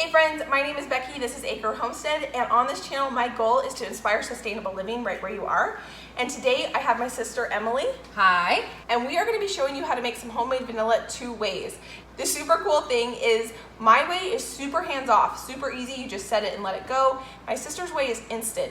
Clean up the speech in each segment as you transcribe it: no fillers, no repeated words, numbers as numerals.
Hey friends, my name is Becky, this is Acre Homestead, and on this channel my goal is to inspire sustainable living right where you are. And today I have my sister Emily. Hi. And we are going to be showing you how to make some homemade vanilla 2 ways. The super cool thing is my way is super hands-off, super easy, you just set it and let it go. My sister's way is instant.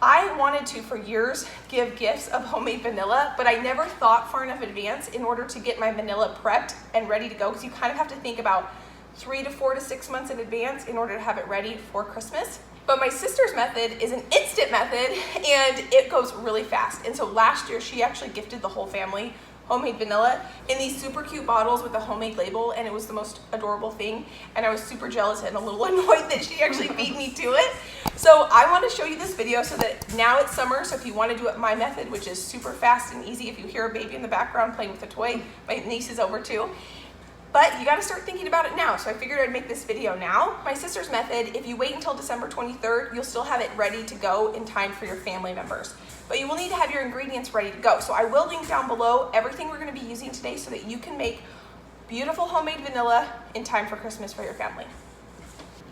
I wanted to, for years, give gifts of homemade vanilla, but I never thought far enough in advance in order to get my vanilla prepped and ready to go, because you kind of have to think about 3 to 4 to 6 months in advance in order to have it ready for Christmas. But my sister's method is an instant method and it goes really fast. And so last year she actually gifted the whole family homemade vanilla in these super cute bottles with a homemade label, and it was the most adorable thing. And I was super jealous and a little annoyed that she actually beat me to it. So I want to show you this video so that now it's summer, so if you want to do it my method, which is super fast and easy, if you hear a baby in the background playing with a toy, my niece is over too. But you got to start thinking about it now, so I figured I'd make this video now. My sister's method, if you wait until December 23rd, you'll still have it ready to go in time for your family members. But you will need to have your ingredients ready to go. So I will link down below everything we're going to be using today so that you can make beautiful homemade vanilla in time for Christmas for your family.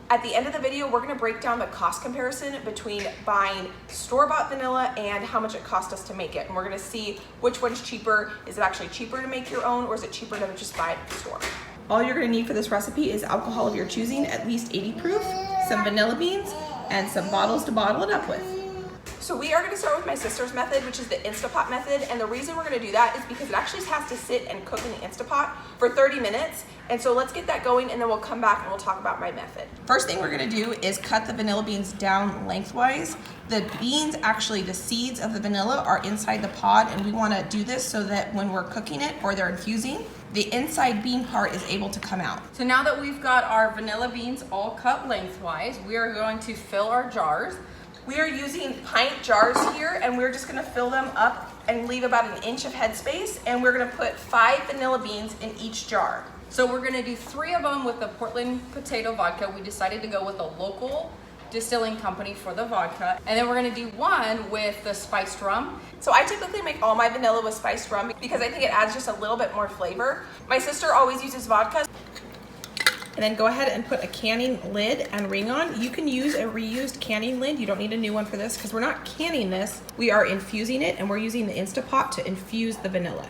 At the end of the video, we're going to break down the cost comparison between buying store-bought vanilla and how much it cost us to make it. And we're going to see which one's cheaper. Is it actually cheaper to make your own, or is it cheaper to just buy it at the store? All you're going to need for this recipe is alcohol of your choosing, at least 80 proof, some vanilla beans, and some bottles to bottle it up with. So we are going to start with my sister's method, which is the Instapot method. And the reason we're going to do that is because it actually has to sit and cook in the Instapot for 30 minutes. And so let's get that going, and then we'll come back and we'll talk about my method. First thing we're going to do is cut the vanilla beans down lengthwise. The beans, actually the seeds of the vanilla, are inside the pod, and we want to do this so that when we're cooking it or they're infusing, the inside bean part is able to come out. So now that we've got our vanilla beans all cut lengthwise, we are going to fill our jars. We are using pint jars here, and we're just gonna fill them up and leave about 1 inch of headspace, and we're gonna put 5 vanilla beans in each jar. So we're gonna do 3 of them with the Portland potato vodka. We decided to go with a local distilling company for the vodka. And then we're gonna do 1 with the spiced rum. So I typically make all my vanilla with spiced rum because I think it adds just a little bit more flavor. My sister always uses vodka. And then go ahead and put a canning lid and ring on. You can use a reused canning lid. You don't need a new one for this because we're not canning this. We are infusing it, and we're using the Instapot to infuse the vanilla.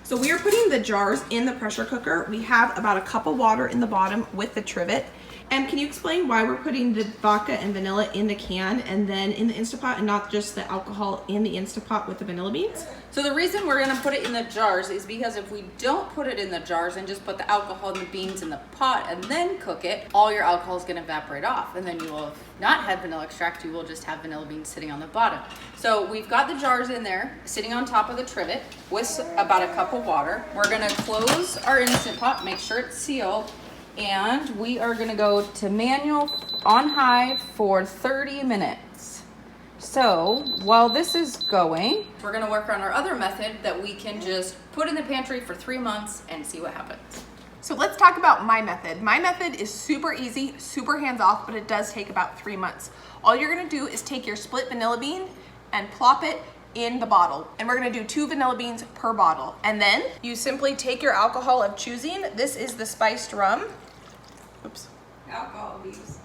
So we are putting the jars in the pressure cooker. We have about a cup of water in the bottom with the trivet. And can you explain why we're putting the vodka and vanilla in the can and then in the Instapot, and not just the alcohol in the Instapot with the vanilla beans? So the reason we're gonna put it in the jars is because if we don't put it in the jars and just put the alcohol and the beans in the pot and then cook it, all your alcohol is gonna evaporate off, and then you will not have vanilla extract, you will just have vanilla beans sitting on the bottom. So we've got the jars in there, sitting on top of the trivet with about a cup of water. We're gonna close our Instant Pot, make sure it's sealed, and we are gonna go to manual on high for 30 minutes. So while this is going, we're gonna work on our other method that we can just put in the pantry for 3 months and see what happens. So let's talk about my method. My method is super easy, super hands-off, but it does take about 3 months. All you're gonna do is take your split vanilla bean and plop it in the bottle. And we're gonna do 2 vanilla beans per bottle. And then you simply take your alcohol of choosing. This is the spiced rum. Oops. Alcohol abuse.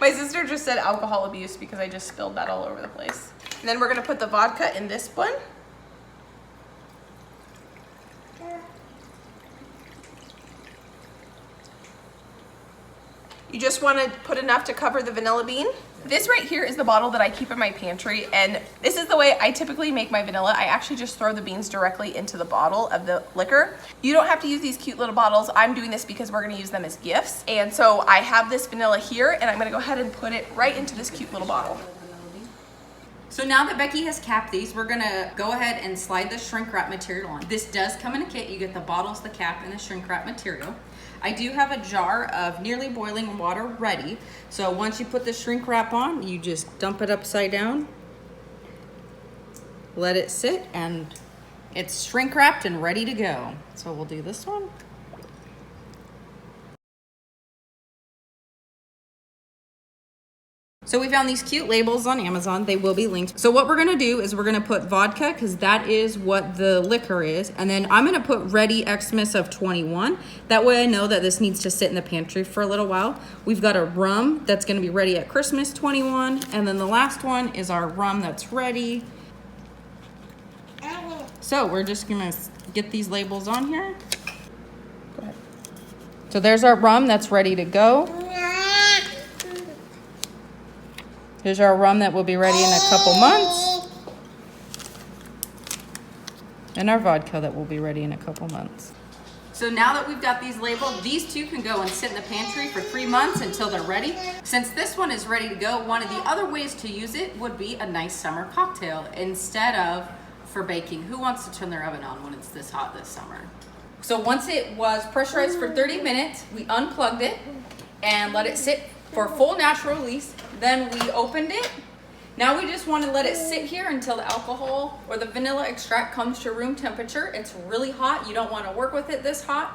My sister just said alcohol abuse because I just spilled that all over the place. And then we're gonna put the vodka in this one. You just want to put enough to cover the vanilla bean. This right here is the bottle that I keep in my pantry, and this is the way I typically make my vanilla. I actually just throw the beans directly into the bottle of the liquor. You don't have to use these cute little bottles. I'm doing this because we're going to use them as gifts. And so I have this vanilla here, and I'm going to go ahead and put it right into this cute little bottle. So now that Becky has capped these, we're gonna go ahead and slide the shrink wrap material on. This does come in a kit. You get the bottles, the cap, and the shrink wrap material. I do have a jar of nearly boiling water ready. So once you put the shrink wrap on, you just dump it upside down, let it sit, and it's shrink wrapped and ready to go. So we'll do this one. So we found these cute labels on Amazon. They will be linked. So what we're gonna do is we're gonna put vodka, because that is what the liquor is. And then I'm gonna put ready Xmas of 21. That way I know that this needs to sit in the pantry for a little while. We've got a rum that's gonna be ready at Christmas 21. And then the last one is our rum that's ready. So we're just gonna get these labels on here. Go ahead. So there's our rum that's ready to go. Here's our rum that will be ready in a couple months. And our vodka that will be ready in a couple months. So now that we've got these labeled, these two can go and sit in the pantry for 3 months until they're ready. Since this one is ready to go, one of the other ways to use it would be a nice summer cocktail instead of for baking. Who wants to turn their oven on when it's this hot this summer? So once it was pressurized for 30 minutes, we unplugged it and let it sit for full natural release. Then we opened it. Now we just want to let it sit here until the alcohol or the vanilla extract comes to room temperature. It's really hot. You don't want to work with it this hot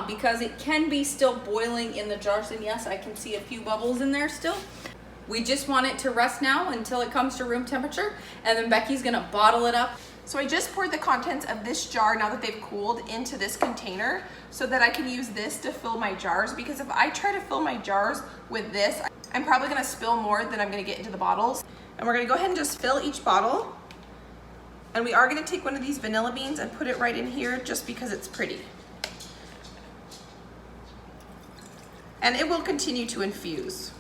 because it can be still boiling in the jars. And yes, I can see a few bubbles in there still. We just want it to rest now until it comes to room temperature. And then Becky's going to bottle it up. So I just poured the contents of this jar, now that they've cooled, into this container so that I can use this to fill my jars, because if I try to fill my jars with this, I'm probably gonna spill more than I'm gonna get into the bottles. And we're gonna go ahead and just fill each bottle. And we are gonna take one of these vanilla beans and put it right in here just because it's pretty. And it will continue to infuse.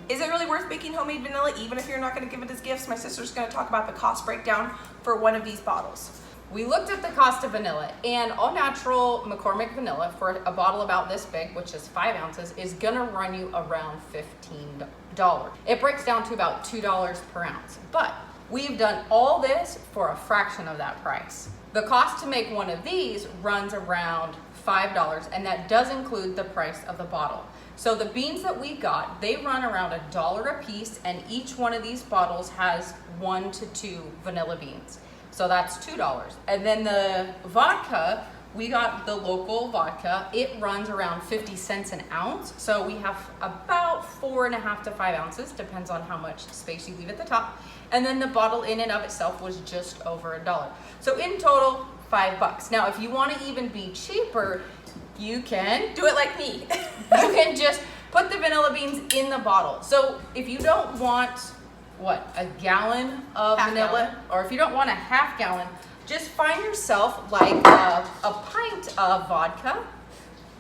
Is it really worth baking homemade vanilla even if you're not going to give it as gifts? My sister's going to talk about the cost breakdown for one of these bottles. We looked at the cost of vanilla, and all natural McCormick vanilla for a bottle about this big, which is 5 ounces, is going to run you around $15. It breaks down to about $2 per ounce, but we've done all this for a fraction of that price. The cost to make one of these runs around $5, and that does include the price of the bottle. So the beans that we got, they run around $1 a piece, and each one of these bottles has 1 to 2 vanilla beans. So that's $2. And then the vodka, we got the local vodka. It runs around 50 cents an ounce. So we have about 4.5 to 5 ounces, depends on how much space you leave at the top. And then the bottle in and of itself was just over $1. So in total, $5. Now, if you want to even be cheaper, you can do it like me. You can just put the vanilla beans in the bottle. So if you don't want, a gallon of vanilla, or if you don't want a half gallon, just find yourself like a pint of vodka,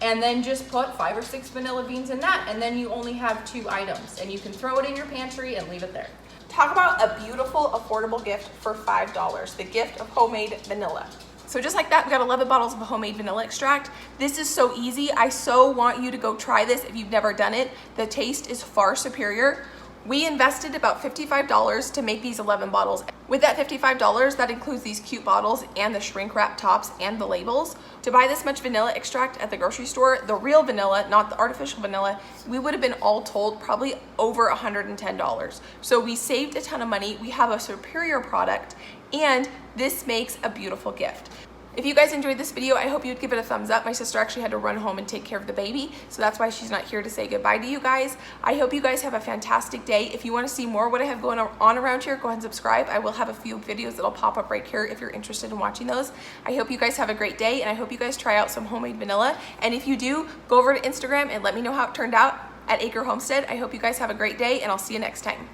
and then just put 5 or 6 vanilla beans in that, and then you only have 2 items, and you can throw it in your pantry and leave it there. Talk about a beautiful, affordable gift for $5, the gift of homemade vanilla. So just like that, we got 11 bottles of homemade vanilla extract. This is so easy. I so want you to go try this if you've never done it. The taste is far superior. We invested about $55 to make these 11 bottles. With that $55, that includes these cute bottles and the shrink wrap tops and the labels. To buy this much vanilla extract at the grocery store, the real vanilla, not the artificial vanilla, we would have been all told probably over $110. So we saved a ton of money. We have a superior product, and this makes a beautiful gift. If you guys enjoyed this video, I hope you'd give it a thumbs up. My sister actually had to run home and take care of the baby, so that's why she's not here to say goodbye to you guys. I hope you guys have a fantastic day. If you want to see more what I have going on around here, go ahead and subscribe. I will have a few videos that'll pop up right here if you're interested in watching those. I hope you guys have a great day, and I hope you guys try out some homemade vanilla. And if you do, go over to Instagram and let me know how it turned out at Acre Homestead. I hope you guys have a great day, and I'll see you next time.